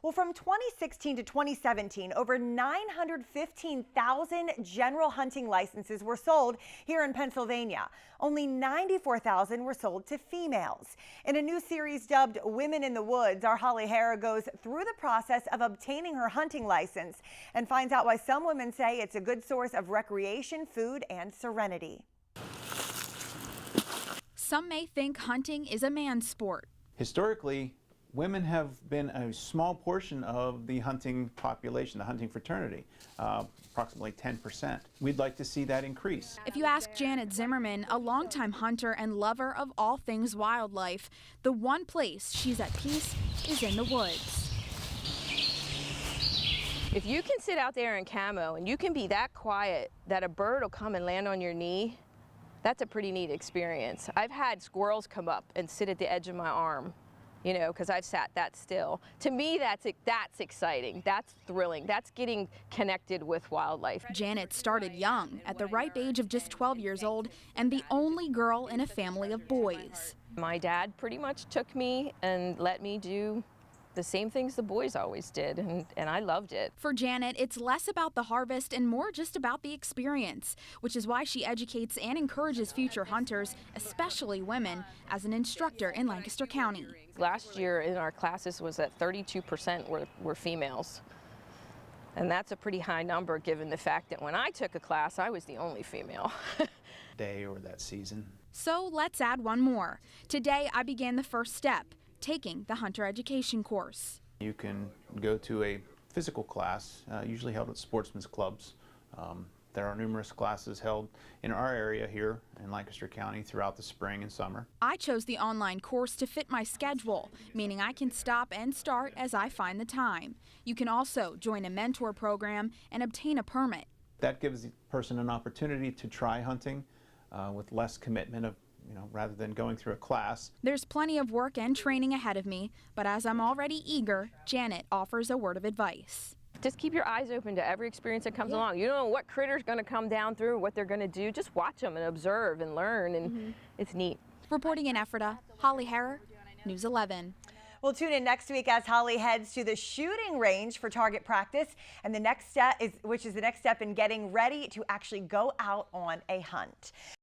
Well, from 2016 to 2017, over 915,000 general hunting licenses were sold here in Pennsylvania. Only 94,000 were sold to females. In a new series dubbed Women in the Woods, our Holly Hara goes through the process of obtaining her hunting license and finds out why some women say it's a good source of recreation, food, and serenity. Some may think hunting is a man's sport. Historically, women have been a small portion of the hunting population, the hunting fraternity, approximately 10%. We'd like to see that increase. If you ask Janet Zimmerman, a longtime hunter and lover of all things wildlife, the one place she's at peace is in the woods. If you can sit out there in camo and you can be that quiet that a bird will come and land on your knee, that's a pretty neat experience. I've had squirrels come up and sit at the edge of my arm, you know, because I've sat that still. To me, that's exciting. That's thrilling. That's getting connected with wildlife. Janet started young, at the ripe age of just 12 years old, and the only girl in a family of boys. My dad pretty much took me and let me do the same things the boys always did, and I loved it. For Janet, it's less about the harvest and more just about the experience, which is why she educates and encourages future hunters, especially women, as an instructor in Lancaster County. Last year in our classes was that 32% were females. And that's a pretty high number given the fact that when I took a class, I was the only female. Day or that season. So let's add one more. Today, I began the first step, taking the hunter education course. You can go to a physical class, usually held at sportsmen's clubs. There are numerous classes held in our area here in Lancaster County throughout the spring and summer. I chose the online course to fit my schedule, meaning I can stop and start as I find the time. You can also join a mentor program and obtain a permit. That gives the person an opportunity to try hunting with less commitment of rather than going through a class. There's plenty of work and training ahead of me, but as I'm already eager, Janet offers a word of advice. Just keep your eyes open to every experience that comes along. You don't know what critter's going to come down through, what they're going to do. Just watch them and observe and learn, and it's neat. Reporting in Ephrata, Holly Hara, News 11. We'll tune in next week as Holly heads to the shooting range for target practice, and the next step is the next step in getting ready to actually go out on a hunt.